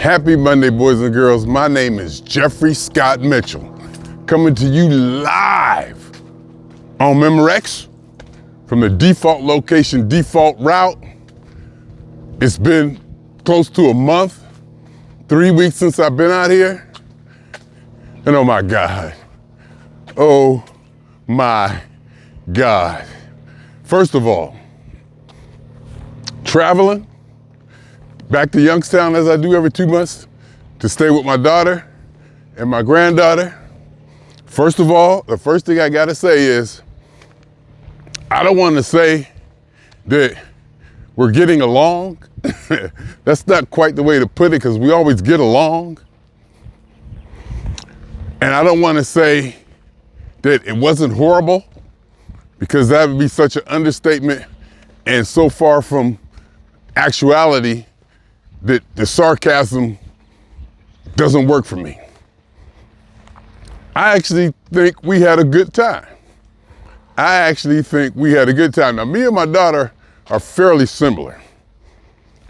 Happy Monday, boys and girls. My name is Jeffrey Scott Mitchell, coming to you live on Memorex from the default location, default route. It's been close to a month, 3 weeks since I've been out here. And oh my God, oh my God. First of all, traveling back to Youngstown as I do every 2 months to stay with my daughter and my granddaughter. First of all, the first thing I gotta say is, I don't want to say that we're getting along. That's not quite the way to put it, because we always get along. And I don't want to say that it wasn't horrible, because that would be such an understatement and so far from actuality that the sarcasm doesn't work for me. I actually think we had a good time. Now, me and my daughter are fairly similar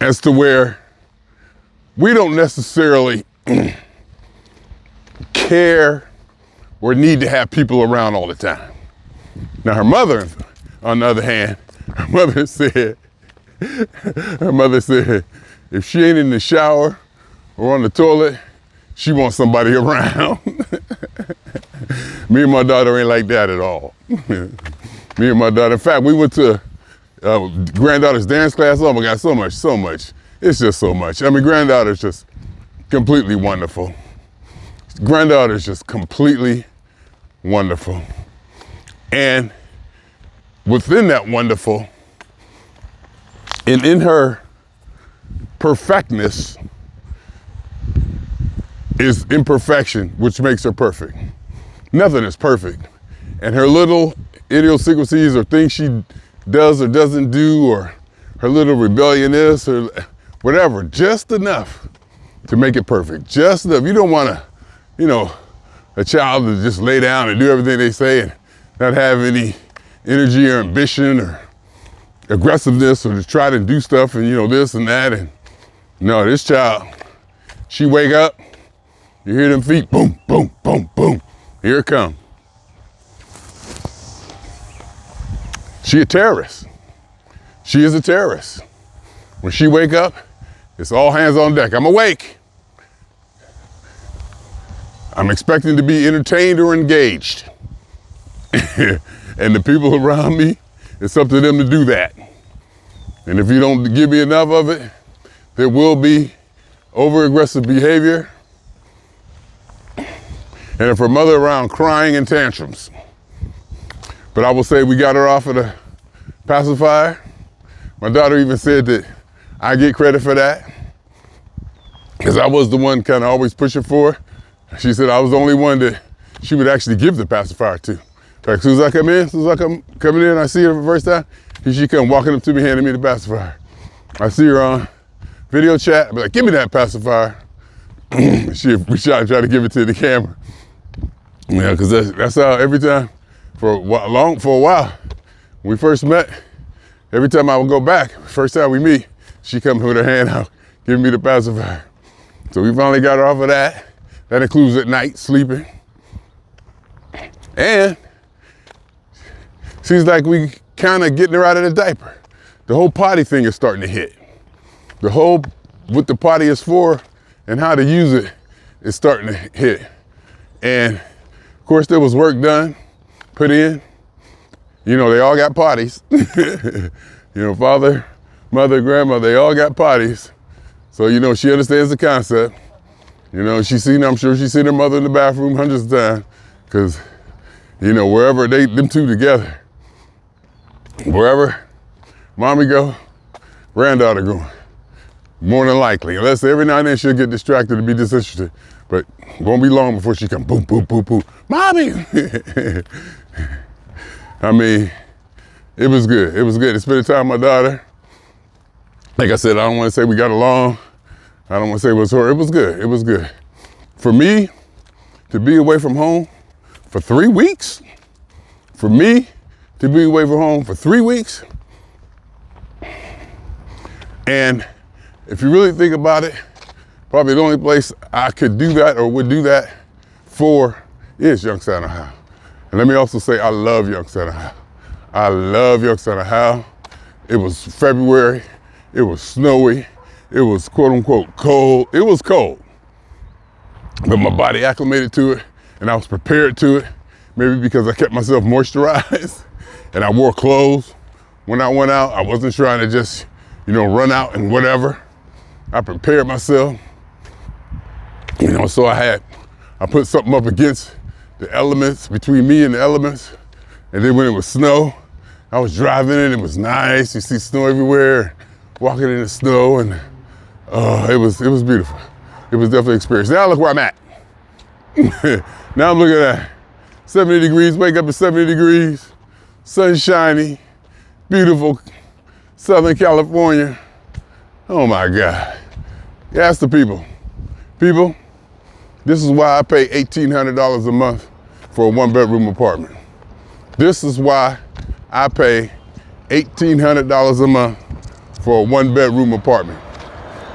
as to where we don't necessarily care or need to have people around all the time. Now, her mother, on the other hand, her mother said, if she ain't in the shower or on the toilet, she wants somebody around. Me and my daughter ain't like that at all. Me and my daughter, in fact, we went to granddaughter's dance class. Oh my God, so much. It's just so much. I mean, granddaughter's just completely wonderful. Granddaughter's just completely wonderful. And within that wonderful, and in her perfectness is imperfection, which makes her perfect. Nothing is perfect. And her little idiosyncrasies or things she does or doesn't do, or her little rebellion is, or whatever, just enough to make it perfect. Just enough. You don't want a child to just lay down and do everything they say and not have any energy or ambition or aggressiveness, or to try to do stuff and this and that. And no, this child, she wake up, you hear them feet, boom, boom, boom, boom. Here it comes. She a terrorist. She is a terrorist. When she wake up, it's all hands on deck. I'm awake. I'm expecting to be entertained or engaged. And the people around me, it's up to them to do that. And if you don't give me enough of it, there will be over-aggressive behavior. And if her mother around, crying and tantrums. But I will say we got her off of the pacifier. My daughter even said that I get credit for that, because I was the one kind of always pushing for her. She said I was the only one that she would actually give the pacifier to. Like, as soon as I come coming in, I see her for the first time, here she come walking up to me, handing me the pacifier. I see her on video chat, I'd be like, give me that pacifier. We try to give it to the camera. Yeah, because that's how every time, for a while, when we first met, every time I would go back, first time we meet, she come with her hand out, giving me the pacifier. So we finally got her off of that. That includes at night, sleeping. And seems like we kind of getting her out of the diaper. The whole potty thing is starting to hit. The whole, what the potty is for and how to use it is starting to hit. And of course there was work done, put in. They all got potties. Father, mother, grandmother, they all got potties. So, she understands the concept. I'm sure she's seen her mother in the bathroom hundreds of times, because, wherever them two together, wherever mommy go, granddaughter going, more than likely, unless every now and then she'll get distracted and be disinterested, but won't be long before she come, boom, boom, boom, boom, mommy. I mean, it was good. It's spending time with my daughter. Like I said, I don't want to say we got along. I don't want to say it was horrible. It was good. For me to be away from home for 3 weeks, and if you really think about it, Probably the only place I could do that or would do that for is Youngstown, Ohio. And let me also say, I love Youngstown, Ohio. I love Youngstown, Ohio. It was February, it was snowy, it was quote unquote cold. It was cold, but my body acclimated to it and I was prepared to it, maybe because I kept myself moisturized and I wore clothes. When I went out, I wasn't trying to just, run out and whatever. I prepared myself, so I put something up against the elements, between me and the elements. And then when it was snow, I was driving it, it was nice. You see snow everywhere, walking in the snow, and it was beautiful. It was definitely an experience. Now look where I'm at. Now I'm looking at 70 degrees, wake up at 70 degrees, sunshiny, beautiful Southern California. Oh my God. Yeah, ask the people. People, this is why I pay $1,800 a month for a 1-bedroom apartment. This is why I pay $1,800 a month for a 1-bedroom apartment.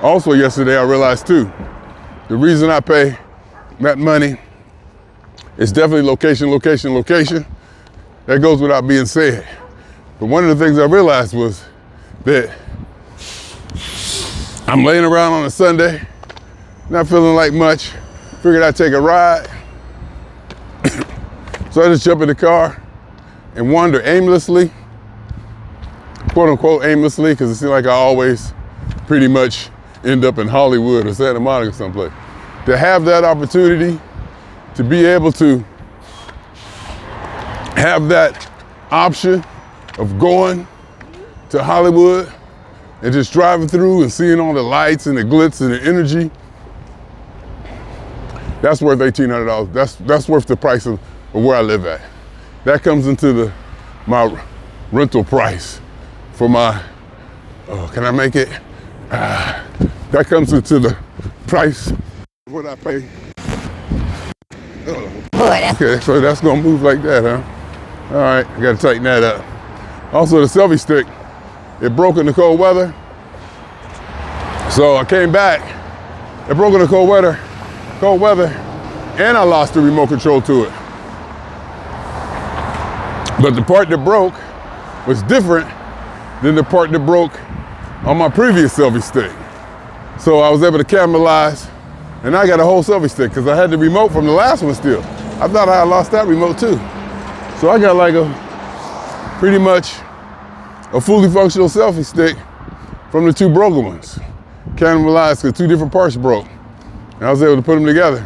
Also yesterday I realized too, the reason I pay that money is definitely location, location, location. That goes without being said. But one of the things I realized was that I'm laying around on a Sunday, not feeling like much, figured I'd take a ride. So I just jump in the car and wander aimlessly, quote unquote aimlessly, because it seems like I always pretty much end up in Hollywood or Santa Monica someplace. To have that opportunity, to be able to have that option of going to Hollywood and just driving through and seeing all the lights and the glitz and the energy, that's worth $1,800. That's worth the price of where I live at. That comes into my rental price for my, can I make it? That comes into the price of what I pay. Okay, so that's gonna move like that, huh? All right, I gotta tighten that up. Also the selfie stick, it broke in the cold weather. So I came back, it broke in the cold weather, and I lost the remote control to it. But the part that broke was different than the part that broke on my previous selfie stick. So I was able to capitalize, and I got a whole selfie stick because I had the remote from the last one still. I thought I had lost that remote too. So I got like pretty much a fully functional selfie stick from the 2 broken ones. Cannibalized because 2 different parts broke. And I was able to put them together.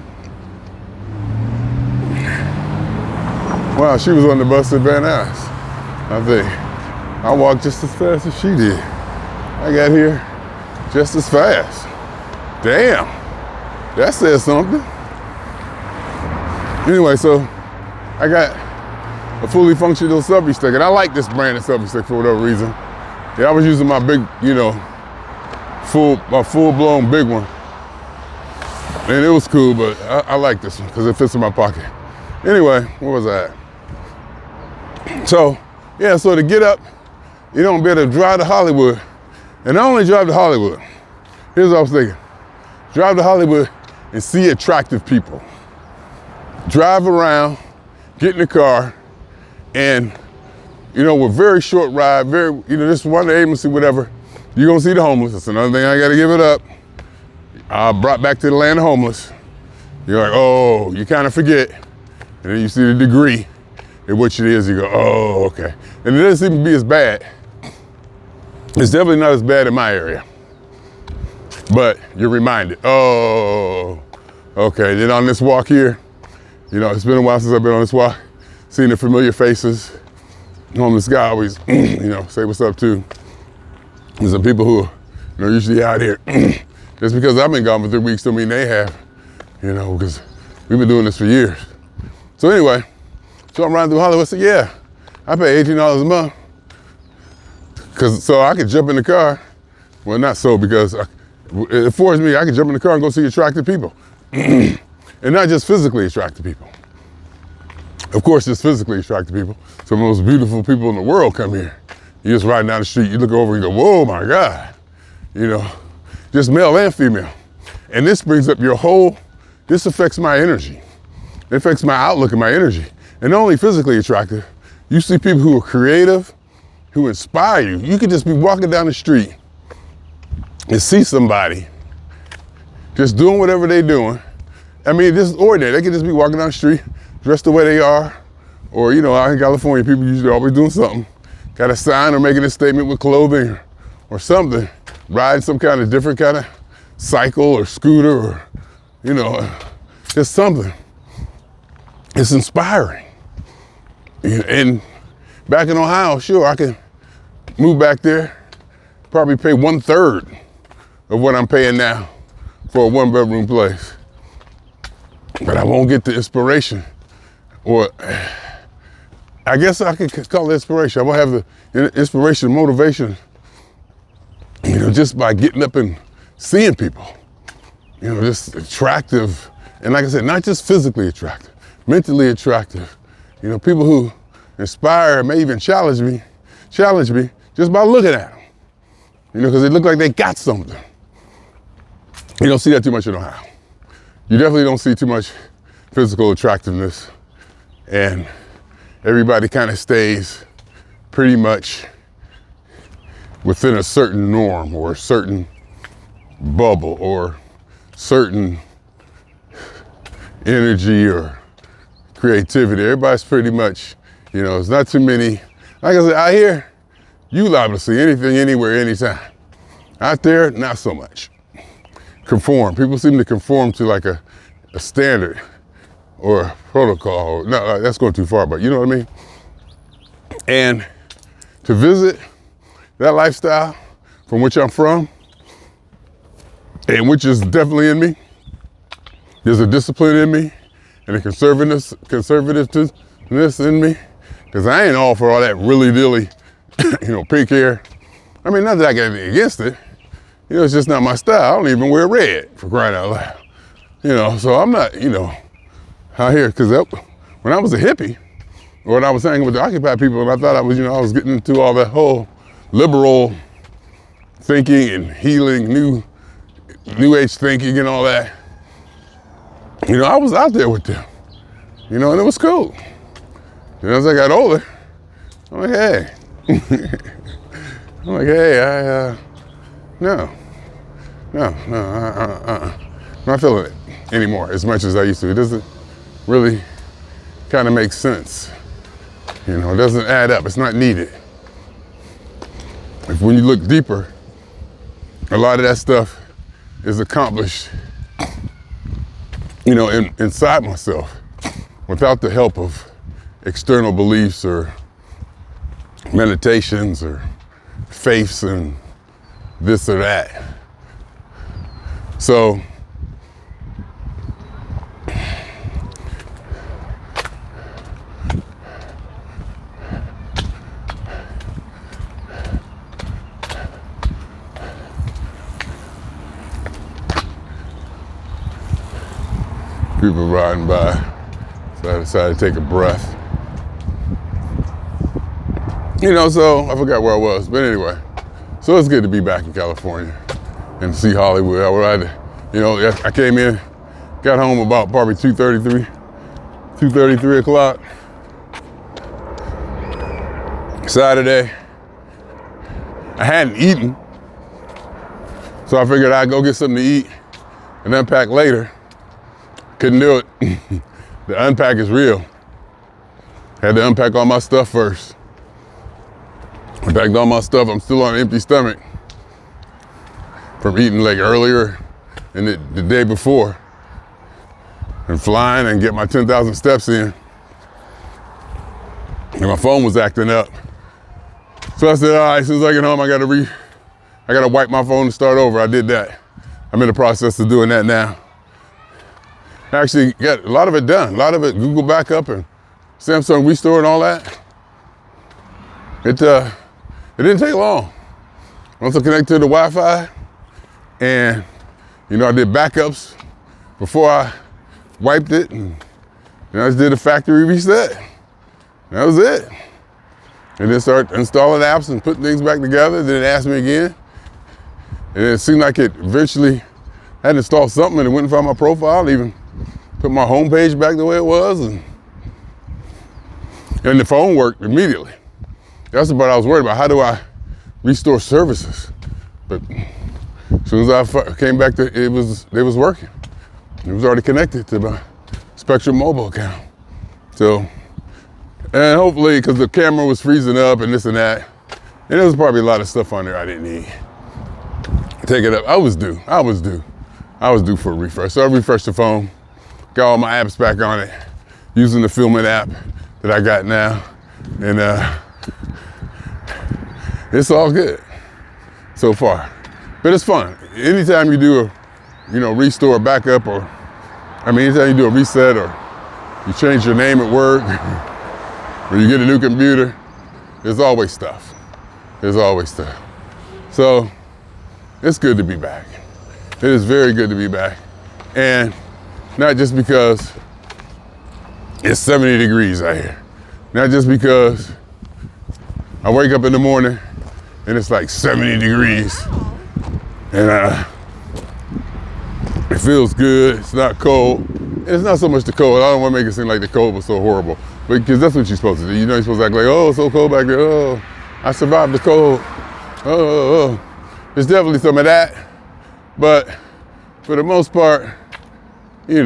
Wow, she was on the bus at Van Nuys, I think. I walked just as fast as she did. I got here just as fast. Damn, that says something. Anyway, so I got a fully functional selfie stick, and I like this brand of selfie stick for whatever reason. Yeah, I was using my big, my full-blown big one, and it was cool, but I like this one because it fits in my pocket. Anyway, where was I at? So, yeah, so to get up, be able to drive to Hollywood, and not only drive to Hollywood, here's what I was thinking. Drive to Hollywood and see attractive people. Drive around, get in the car, and, with very short ride, just one agency, whatever, you're gonna see the homeless. That's another thing I gotta give it up. I brought back to the land of homeless. You're like, oh, you kind of forget. And then you see the degree in which it is, you go, oh, okay. And it doesn't seem to be as bad. It's definitely not as bad in my area. But you're reminded, oh, okay. Then on this walk here, it's been a while since I've been on this walk, seeing the familiar faces. Homeless guy always, say what's up too. There's some people who are usually out here. Just because I've been gone for 3 weeks don't mean they have, because we've been doing this for years. So anyway, so I'm riding through Hollywood. I said, yeah, I pay $18 a month. So I could jump in the car. Well, not so, because it affords me, I could jump in the car and go see attractive people. And not just physically attractive people. Of course, just physically attractive people. Some of the most beautiful people in the world come here. You just riding down the street, you look over and you go, whoa, my God. Just male and female. And this brings up this affects my energy. It affects my outlook and my energy. And not only physically attractive, you see people who are creative, who inspire you. You could just be walking down the street and see somebody just doing whatever they're doing. I mean, this is ordinary. They could just be walking down the street, dressed the way they are. Or, out in California, people usually always doing something. Got a sign or making a statement with clothing or something. Riding some kind of different kind of cycle or scooter or, just something. It's inspiring. And back in Ohio, sure, I can move back there, probably pay 1/3 of what I'm paying now for a 1-bedroom place. But I won't get the inspiration, or I guess I could call it inspiration. I won't have the inspiration, motivation, just by getting up and seeing people, just attractive. And like I said, not just physically attractive, mentally attractive. People who inspire, may even challenge me just by looking at them. Because they look like they got something. You don't see that too much in Ohio. You definitely don't see too much physical attractiveness, and everybody kind of stays pretty much within a certain norm or a certain bubble or certain energy or creativity. Everybody's pretty much, it's not too many. Like I said, out here, you liable to see anything, anywhere, anytime. Out there, not so much. Conform. People seem to conform to like a standard or a protocol. No, that's going too far, but you know what I mean? And to visit that lifestyle from which I'm from, and which is definitely in me, there's a discipline in me and a conservativeness in me, because I ain't all for all that dilly, pink hair. I mean, not that I got anything against it. It's just not my style. I don't even wear red, for crying out loud. So I'm not, out here, because when I was a hippie, or when I was hanging with the occupied people, and I thought I was getting into all that whole liberal thinking and healing, new age thinking and all that. I was out there with them, and it was cool. As I got older, I'm like, hey. No, not feeling it anymore as much as I used to. It doesn't really kind of make sense. It doesn't add up. It's not needed. When you look deeper, a lot of that stuff is accomplished, inside myself without the help of external beliefs or meditations or faiths and this or that. So people riding by, so I decided to take a breath. So I forgot where I was, but anyway. So it's good to be back in California and see Hollywood. I came in, got home about probably 2:33 o'clock. Saturday. I hadn't eaten, so I figured I'd go get something to eat and unpack later. Couldn't do it. The unpack is real. Had to unpack all my stuff first. Unpacked all my stuff. I'm still on an empty stomach from eating like earlier and the day before, and flying and get my 10,000 steps in. And my phone was acting up. So I said, all right, as soon as I get home, I gotta wipe my phone and start over. I did that. I'm in the process of doing that now. I actually got a lot of it done. A lot of it Google backup and Samsung restore and all that. It didn't take long. Once I connected to the Wi-Fi, and I did backups before I wiped it, and I just did a factory reset. That was it. And then start installing apps and putting things back together. Then it asked me again. And it seemed like it eventually I had to install something and it went and found my profile and even put my homepage back the way it was. And the phone worked immediately. That's the part I was worried about. How do I restore services? But as soon as I came back to it was working. It was already connected to my Spectrum mobile account. So, and hopefully, because the camera was freezing up and this and that, and there was probably a lot of stuff on there I didn't need. Take it up. I was due for a refresh. So I refreshed the phone, got all my apps back on it, using the filming app that I got now, and it's all good so far. But it's fun. Anytime you do a, restore, backup, or anytime you do a reset or you change your name at work or you get a new computer, there's always stuff. There's always stuff. So it's good to be back. It is very good to be back. And not just because it's 70 degrees out here. Not just because I wake up in the morning and it's like 70 degrees. And it feels good, it's not cold. And it's not so much the cold. I don't want to make it seem like the cold was so horrible. Because that's what you're supposed to do. You're supposed to act like, oh, it's so cold back there. Oh, I survived the cold. Oh. There's definitely some of that. But for the most part, it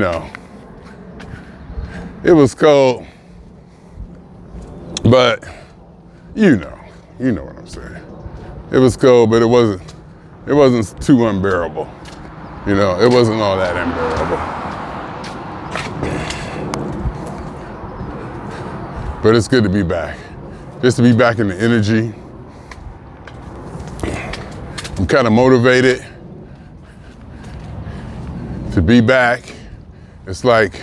was cold. But you know what I'm saying. It was cold, but it wasn't too unbearable. It wasn't all that unbearable. But it's good to be back. Just to be back in the energy. I'm kind of motivated to be back. It's like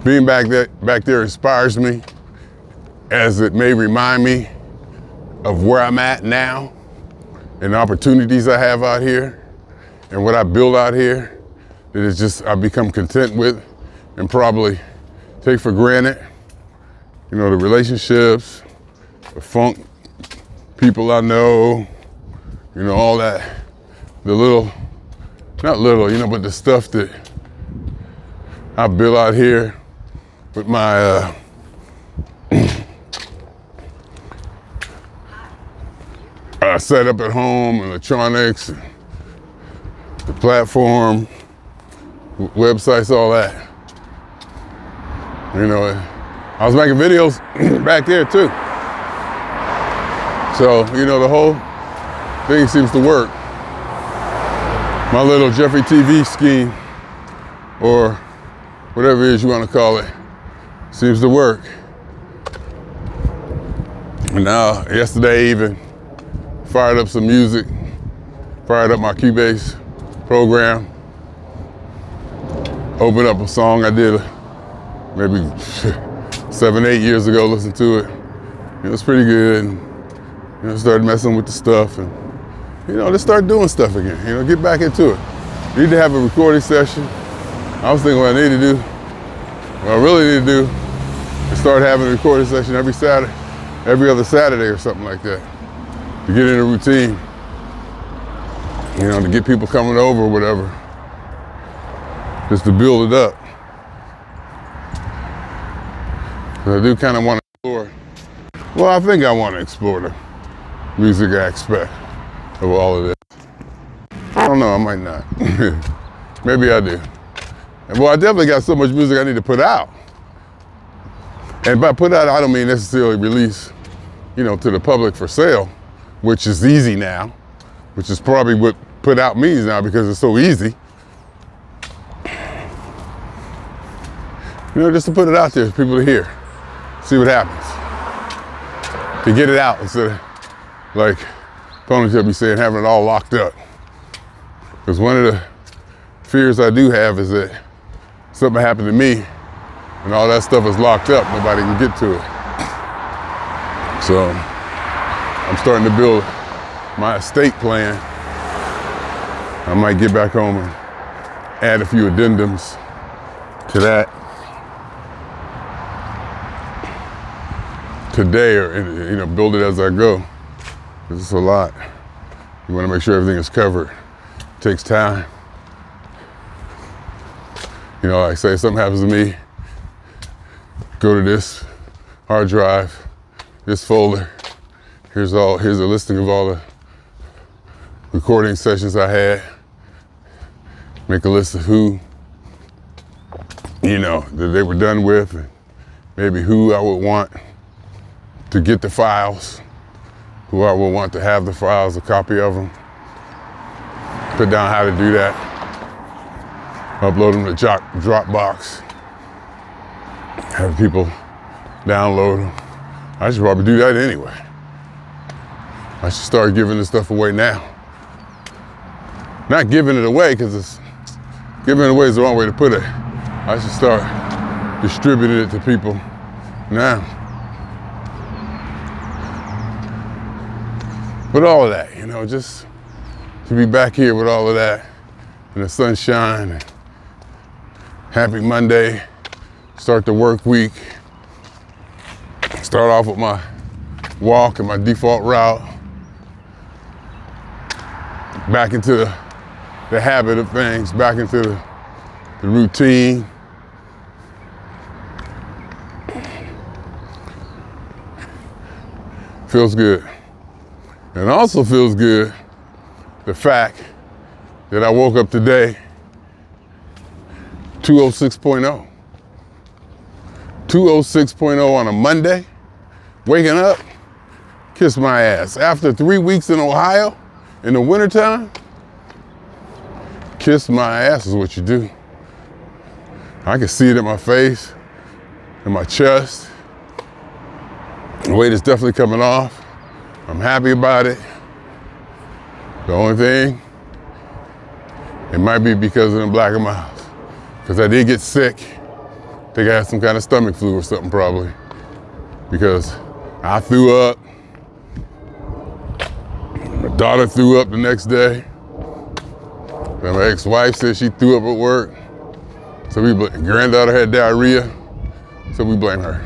being back there inspires me, as it may remind me of where I'm at now and the opportunities I have out here and what I build out here that is just I've become content with and probably take for granted. The relationships, the funk people I know, all that, the little, not little, but the stuff that I build out here with my setup at home, electronics, the platform, websites, all that. I was making videos back there too. So, the whole thing seems to work. My little Jeffery TV scheme, or whatever it is you want to call it, seems to work. And now, yesterday even, fired up some music, fired up my Cubase program, opened up a song I did maybe 7, 8 years ago, listened to it. It was pretty good. And, started messing with the stuff and, just start doing stuff again. Get back into it. Need to have a recording session. I was thinking what I need to do, what I really need to do, is start having a recording session every other Saturday or something like that. To get in a routine, to get people coming over or whatever, just to build it up. I do kind of want to explore, I think I want to explore the music aspect of all of this. I don't know, I might not. Maybe I do. Well, I definitely got so much music I need to put out. And by put out, I don't mean necessarily release, to the public for sale, which is easy now, which is probably what put out means now because it's so easy. Just to put it out there for people to hear, see what happens. To get it out instead of, like Ponytail be saying, having it all locked up. Because one of the fears I do have is that something happened to me and all that stuff is locked up, nobody can get to it. So I'm starting to build my estate plan. I might get back home and add a few addendums to that today, or build it as I go. It's a lot. You want to make sure everything is covered. It takes time. You know, like say something happens to me, go to this hard drive, this folder. Here's a listing of all the recording sessions I had. Make a list of who, you know, that they were done with, and maybe who I would want to get the files, who I would want to have the files, a copy of them. Put down how to do that. Upload them to Dropbox. Have people download them. I should probably do that anyway. I should start giving this stuff away now. Not giving it away, because giving it away is the wrong way to put it. I should start distributing it to people now. But all of that, you know, just to be back here with all of that and the sunshine, and happy Monday, start the work week, start off with my walk and my default route, back into the habit of things, back into the routine. Feels good. And also feels good the fact that I woke up today 206.0. 206.0 on a Monday, waking up, kiss my ass. After 3 weeks in Ohio, in the wintertime, kiss my ass is what you do. I can see it in my face, in my chest. The weight is definitely coming off. I'm happy about it. The only thing, it might be because of the black in my house. Because I did get sick. I think I had some kind of stomach flu or something probably. Because I threw up. My daughter threw up the next day. And my ex-wife said she threw up at work. So granddaughter had diarrhea. So we blame her.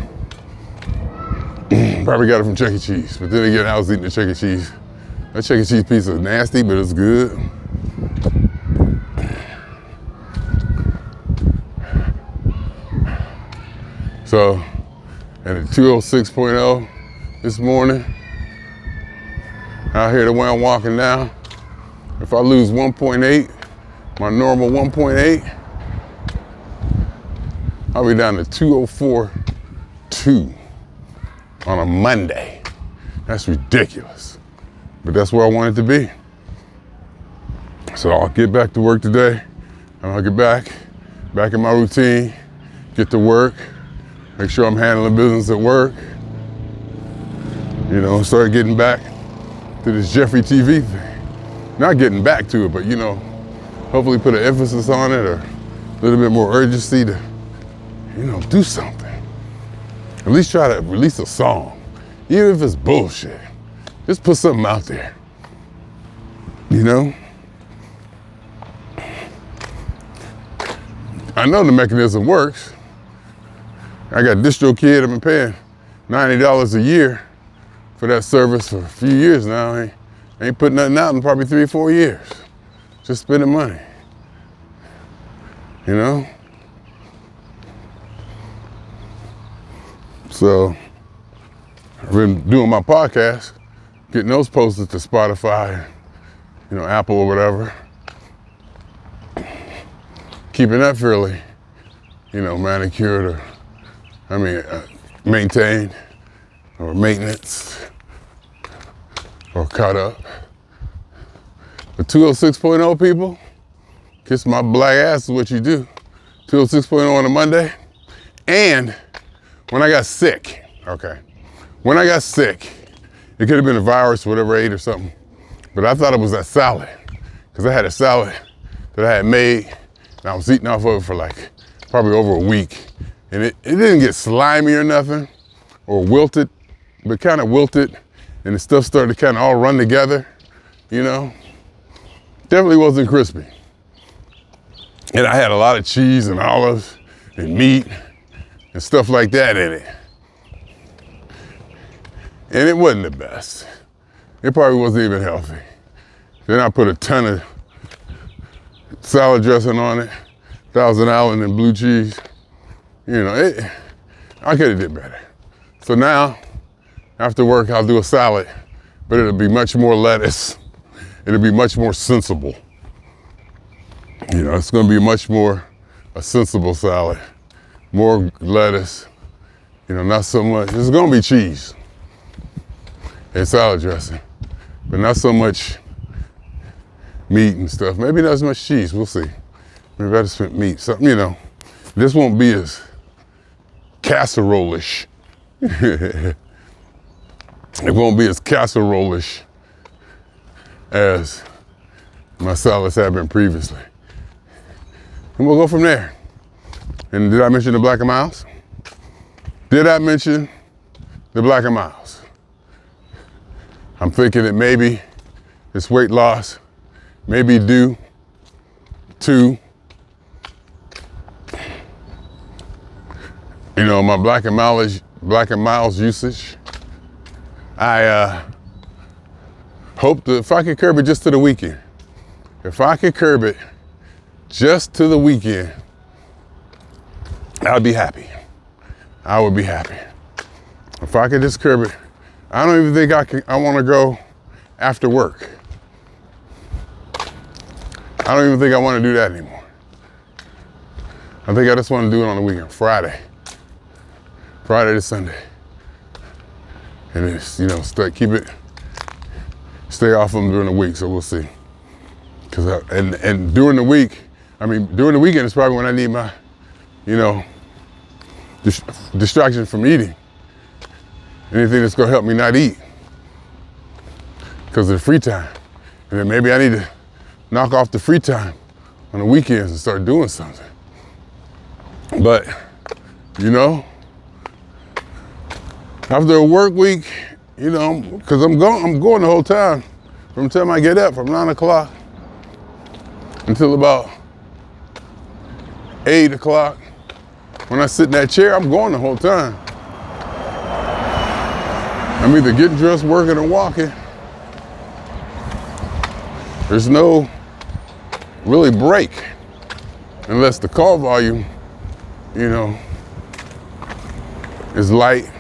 Probably got it from Chuck E. Cheese. But then again, I was eating the Chuck E. Cheese. That Chuck E. Cheese pizza is nasty, but it's good. So, at 206.0 this morning, out here the way I'm walking now, if I lose 1.8, my normal 1.8, I'll be down to 204.2 on a Monday. That's ridiculous, but that's where I want it to be. So I'll get back to work today, and I'll get back in my routine, get to work, make sure I'm handling business at work, you know, start getting back to this Jeffery TV thing. Not getting back to it, but you know, hopefully put an emphasis on it, or a little bit more urgency to, you know, do something. At least try to release a song, even if it's bullshit. Just put something out there, you know? I know the mechanism works. I got DistroKid, I've been paying $90 a year for that service for a few years now. I ain't put nothing out in probably 3 or 4 years. Just spending money, you know? So, I've been doing my podcast, getting those posted to Spotify, you know, Apple or whatever. Keeping that fairly, you know, manicured, or, maintained, or maintenance, or caught up. But 206.0 people, kiss my black ass is what you do. 206.0 on a Monday. And when I got sick, when I got sick, it could have been a virus, whatever I ate or something, but I thought it was that salad, because I had a salad that I had made, and I was eating off of it for like probably over a week, and it didn't get slimy or nothing, or wilted, but kind of wilted, and the stuff started to kind of all run together, you know? Definitely wasn't crispy. And I had a lot of cheese and olives and meat and stuff like that in it. And it wasn't the best. It probably wasn't even healthy. Then I put a ton of salad dressing on it, Thousand Island and blue cheese. You know, I could have did better. So now, after work, I'll do a salad, but it'll be much more lettuce. It'll be much more sensible. You know, it's gonna be much more a sensible salad. More lettuce, you know, not so much. There's gonna be cheese and salad dressing, but not so much meat and stuff. Maybe not as much cheese, we'll see. Maybe I just spent meat, something, you know. This won't be as casserole-ish. It won't be as casserole-ish as my salads have been previously. And we'll go from there. And did I mention the Black and Miles? Did I mention the Black and Miles? I'm thinking that maybe this weight loss may be due to, you know, my Black and Miles usage. I hope that if I could curb it just to the weekend, if I could curb it just to the weekend, I'd be happy. I would be happy. If I could just curb it. I don't even think I want to go after work. I don't even think I want to do that anymore. I think I just want to do it on the weekend, Friday to Sunday. And it's, you know, stay off them during the week, so we'll see. And during the week, during the weekend is probably when I need my, you know, distraction from eating. Anything that's gonna help me not eat. Because of the free time. And then maybe I need to knock off the free time on the weekends and start doing something. But, you know, after a work week, you know, because I'm going the whole time. From the time I get up, from 9 o'clock until about 8 o'clock. When I sit in that chair, I'm going the whole time. I'm either getting dressed, working, or walking. There's no really break unless the call volume, you know, is light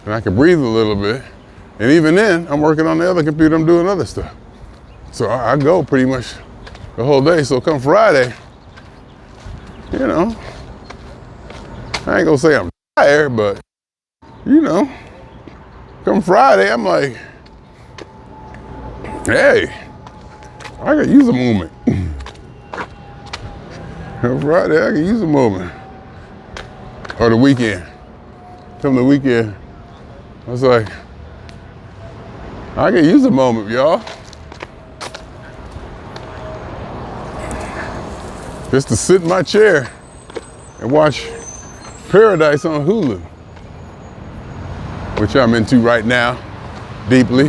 and I can breathe a little bit. And even then, I'm working on the other computer, I'm doing other stuff. So I go pretty much the whole day. So come Friday, you know, I ain't gonna say I'm tired, but, you know, come Friday, I'm like, hey, I could use a moment. Come Friday, I could use a moment. Or the weekend. Come the weekend, I was like, I could use a moment, y'all. Just to sit in my chair and watch Paradise on Hulu, which I'm into right now, deeply.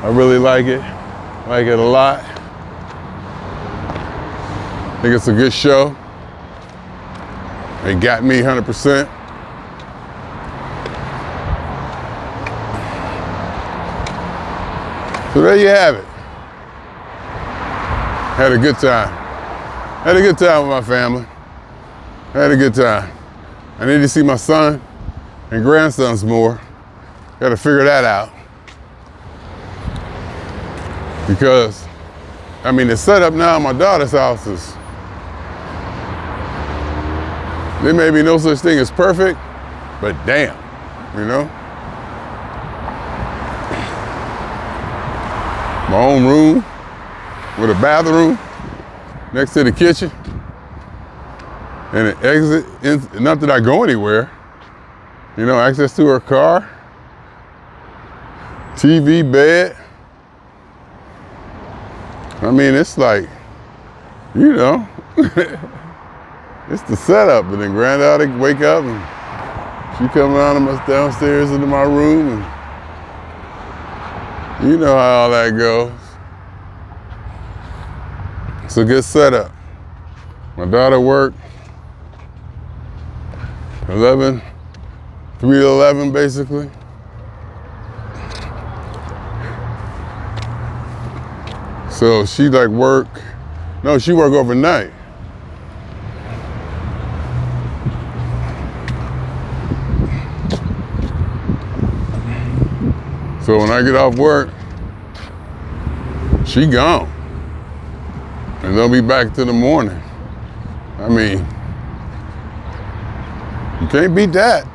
I really like it a lot. I think it's a good show. It got me 100%. So there you have it. Had a good time. Had a good time with my family. Had a good time. I need to see my son and grandsons more. Got to figure that out. Because, I mean, the setup now at my daughter's house is, there may be no such thing as perfect, but damn, you know? My own room with a bathroom next to the kitchen and an exit, not that I go anywhere, you know, access to her car, TV, bed. I mean, it's like, you know, it's the setup. And then granddaughter wake up and she come around downstairs into my room and you know how all that goes. It's a good setup. My daughter worked 3 to 11 basically. So she like work, no, she work overnight. So when I get off work, she gone. And they'll be back till the morning. I mean, you can't beat that.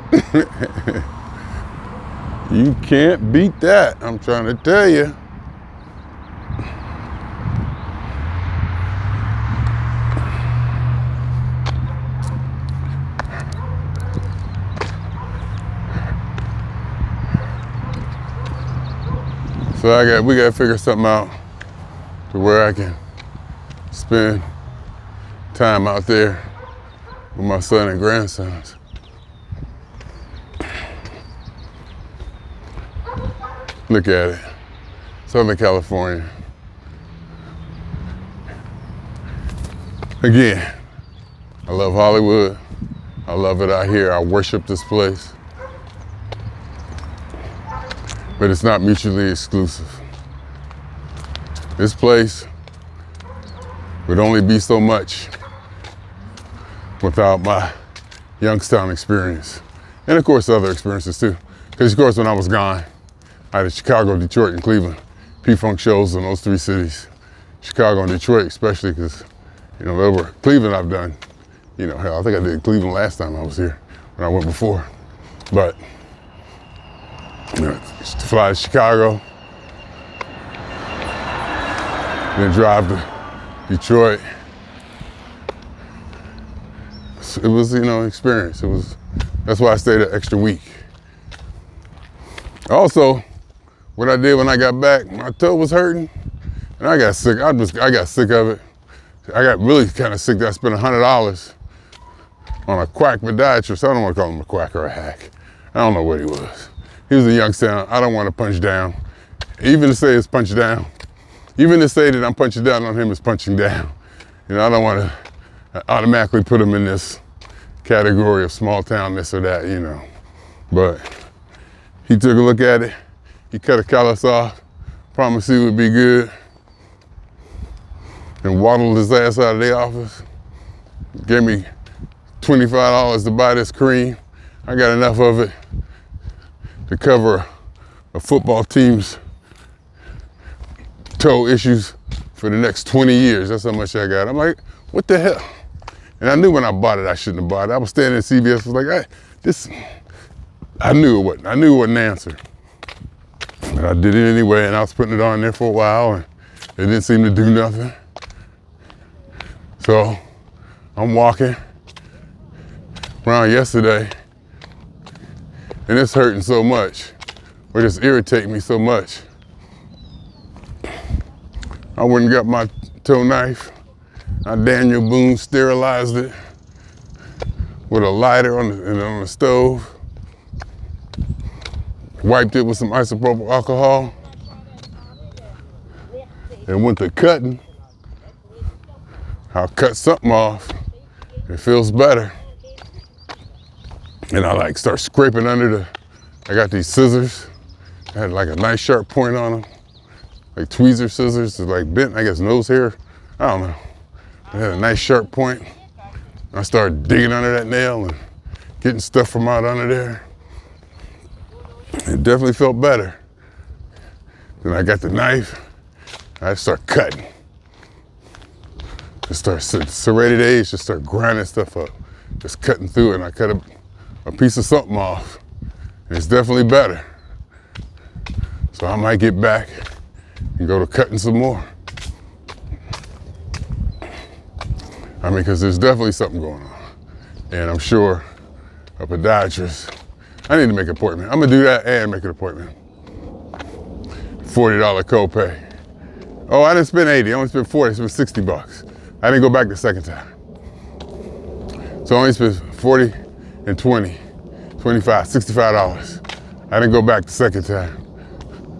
You can't beat that, I'm trying to tell you. So we gotta figure something out to where I can spend time out there with my son and grandsons. Look at it, Southern California. Again, I love Hollywood. I love it out here. I worship this place. But it's not mutually exclusive. This place would only be so much without my Youngstown experience. And of course, other experiences too. Because of course, when I was gone, I had Chicago, Detroit, and Cleveland. P-Funk shows in those three cities. Chicago and Detroit, especially because, you know, over Cleveland I've done, you know, hell, I think I did Cleveland last time I was here, when I went before. But, you know, to fly to Chicago, then drive to Detroit. It was, you know, experience. That's why I stayed an extra week. Also, what I did when I got back, my toe was hurting, and I got sick. I got sick of it. I got really kind of sick that I spent $100 on a quack podiatrist. I don't want to call him a quack or a hack. I don't know what he was. He was in Youngstown. I don't want to punch down. Even to say it's punch down, even to say that I'm punching down on him is punching down. You know, I don't want to automatically put him in this category of small town this or that, you know. But he took a look at it. He cut a callus off, promised he would be good, and waddled his ass out of the office. Gave me $25 to buy this cream. I got enough of it to cover a football team's toe issues for the next 20 years. That's how much I got. I'm like, what the hell? And I knew when I bought it, I shouldn't have bought it. I was standing at CVS, was like, I knew it wasn't. I knew it wasn't an answer. But I did it anyway, and I was putting it on there for a while, and it didn't seem to do nothing. So I'm walking around yesterday, and it's hurting so much, or just irritating me so much. I went and got my toe knife. I Daniel Boone sterilized it with a lighter on the stove. Wiped it with some isopropyl alcohol and went to cutting. I'll cut something off. It feels better. And I like start scraping under I got these scissors. I had like a nice sharp point on them. Like tweezer scissors, it's like bent, I guess nose hair. I don't know. I had a nice sharp point. I started digging under that nail and getting stuff from out under there. It definitely felt better. Then I got the knife, I start cutting. Just start serrated edge, just start grinding stuff up. Just cutting through it, and I cut a piece of something off. And it's definitely better. So I might get back and go to cutting some more. I mean, because there's definitely something going on. And I'm sure a podiatrist, I need to make an appointment. I'm gonna do that and make an appointment. $40 copay. Oh, I didn't spend 80, I only spent 40, I spent 60 bucks. I didn't go back the second time. So I only spent 40 and 20, 25, $65. I didn't go back the second time.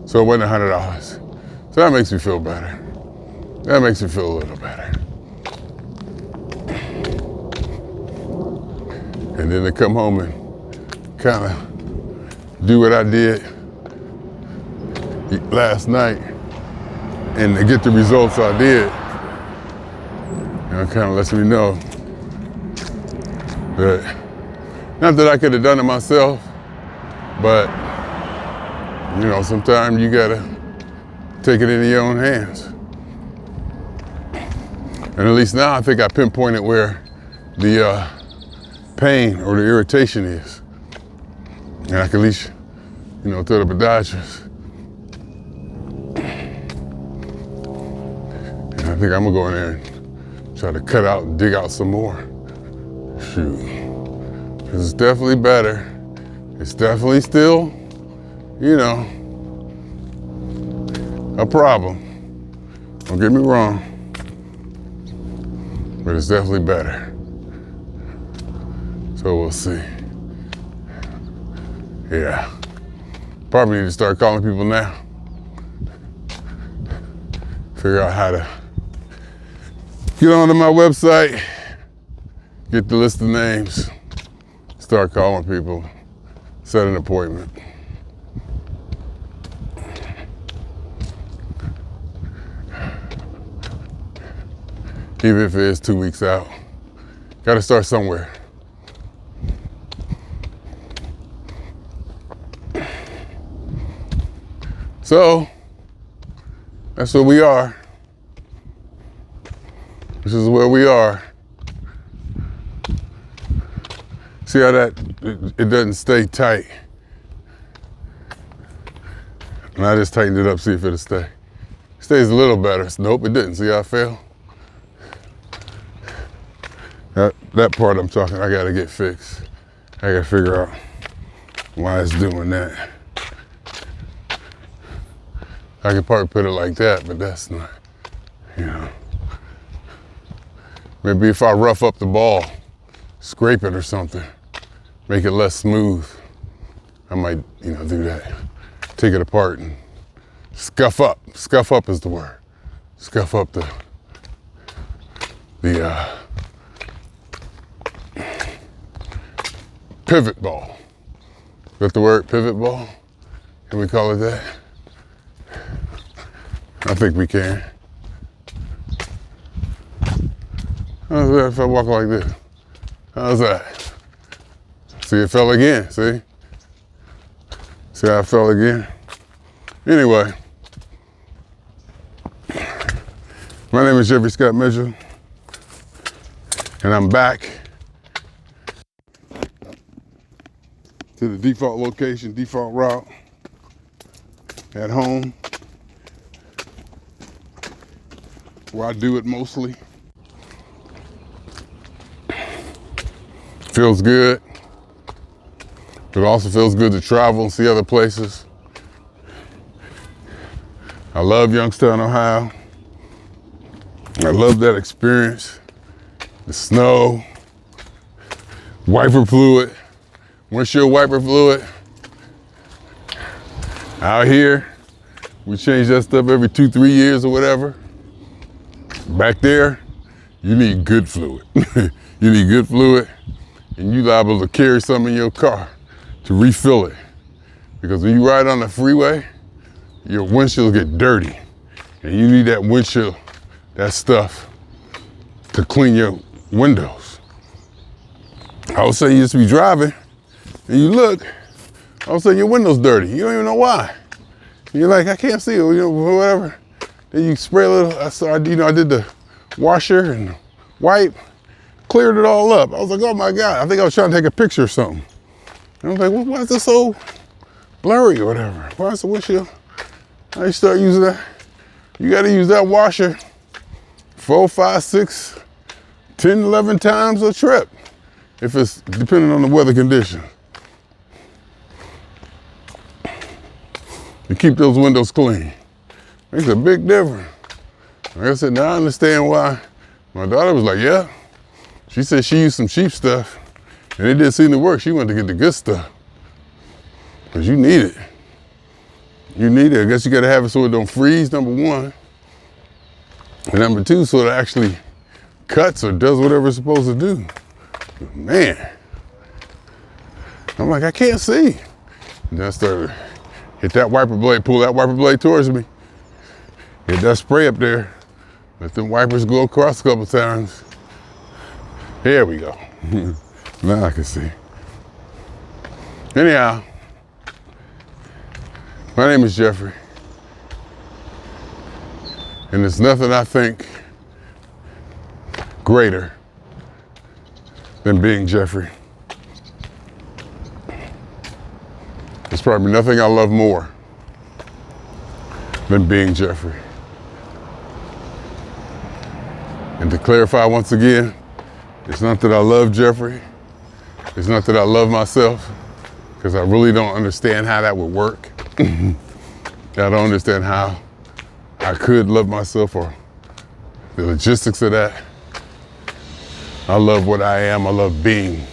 So it wasn't $100. So that makes me feel better. That makes me feel a little better. And then to come home and kind of do what I did last night and to get the results I did, it kind of lets me know that, not that I could have done it myself, but sometimes you gotta take it into your own hands. And at least now I think I pinpointed where the pain or the irritation is. And I can at least, tell the podiatrist. And I think I'm gonna go in there and try to cut out and dig out some more. Shoot. Because it's definitely better. It's definitely still, a problem. Don't get me wrong. But it's definitely better. So we'll see. Yeah. Probably need to start calling people now. Figure out how to get onto my website, get the list of names, start calling people, set an appointment. Even if it is 2 weeks out, gotta start somewhere. So, that's where we are. This is where we are. See how that, it doesn't stay tight. And I just tightened it up, see if it'll stay. It stays a little better. Nope, it didn't. See how I fell? That part I'm talking, I gotta get fixed. I gotta figure out why it's doing that. I could probably put it like that, but that's not, Maybe if I rough up the ball, scrape it or something, make it less smooth, I might, do that. Take it apart and scuff up. Scuff up is the word. Scuff up the pivot ball. Is that the word, pivot ball? Can we call it that? I think we can. How's that if I walk like this? How's that? See, it fell again, see? See how it fell again? Anyway, my name is Jeffrey Scott Mitchell, and I'm back to the default location, default route, at home, where I do it mostly. Feels good, but it also feels good to travel and see other places. I love Youngstown, Ohio. I love that experience. The snow, wiper fluid, windshield wiper fluid. Out here, we change that stuff every 2-3 years or whatever. Back there, you need good fluid. You need good fluid, and you liable to carry some in your car to refill it. Because when you ride on the freeway, your windshield get dirty, and you need that windshield, that stuff, to clean your windows. All of a sudden you just be driving, and you look, all of a sudden your window's dirty. You don't even know why. You're like, I can't see it, whatever. Then you spray a little, I did the washer and wipe, cleared it all up. I was like, oh my God, I think I was trying to take a picture or something. And I was like, well, why is this so blurry or whatever? Why is the windshield? I start using that. You gotta use that washer 4, 5, 6, 10, 11 times a trip, if it's depending on the weather condition. To keep those windows clean. Makes a big difference. Like I said, now I understand why my daughter was like, yeah. She said she used some cheap stuff and it didn't seem to work. She went to get the good stuff. Because you need it. You need it. I guess you gotta have it so it don't freeze, number one. And number two, so it actually cuts or does whatever it's supposed to do. Man. I'm like, I can't see. And then I started, hit that wiper blade, pull that wiper blade towards me. Get that spray up there. Let them wipers go across a couple times. Here we go. Now I can see. Anyhow, my name is Jeffrey. And there's nothing I think greater than being Jeffrey. There's probably nothing I love more than being Jeffrey. And to clarify once again, it's not that I love Jeffrey. It's not that I love myself, because I really don't understand how that would work. I don't understand how I could love myself or the logistics of that. I love what I am. I love being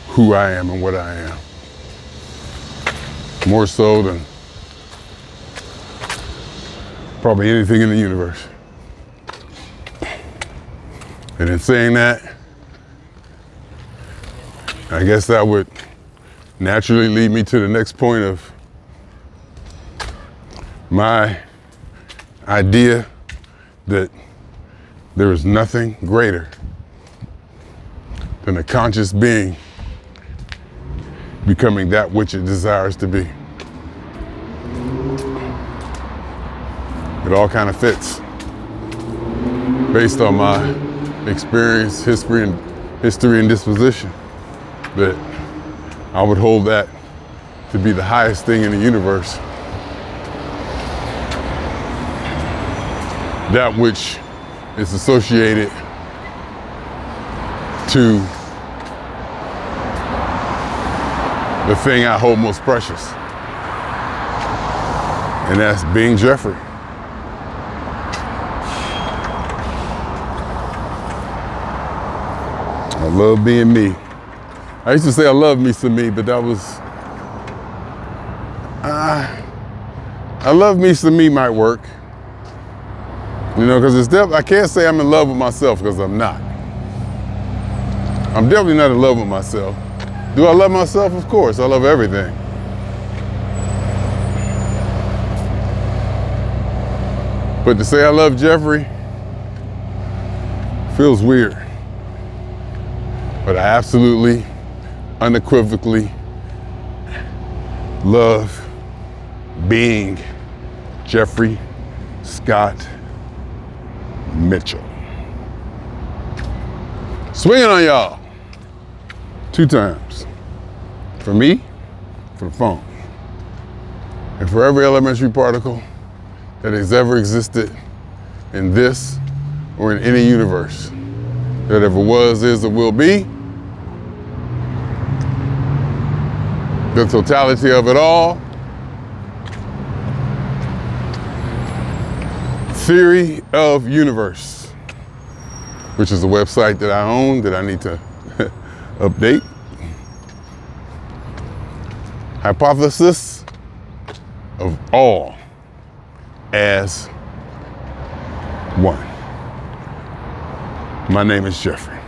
who I am and what I am. More so than probably anything in the universe. And in saying that, I guess that would naturally lead me to the next point of my idea that there is nothing greater than a conscious being becoming that which it desires to be. It all kind of fits based on my experience, history and disposition, that I would hold that to be the highest thing in the universe. That which is associated to the thing I hold most precious. And that's being Jeffrey. I love being me. I used to say I love me some me, but that was, I love me some me might work. You know, because I can't say I'm in love with myself, because I'm not. I'm definitely not in love with myself. Do I love myself? Of course, I love everything. But to say I love Jeffrey feels weird. But I absolutely, unequivocally love being Jeffrey Scott Mitchell. Swinging on y'all 2 times. For me, for the phone. And for every elementary particle that has ever existed in this or in any universe that ever was, is, or will be. The totality of it all. Theory of Universe, which is a website that I own that I need to update. Hypothesis of all as one. My name is Jeffrey.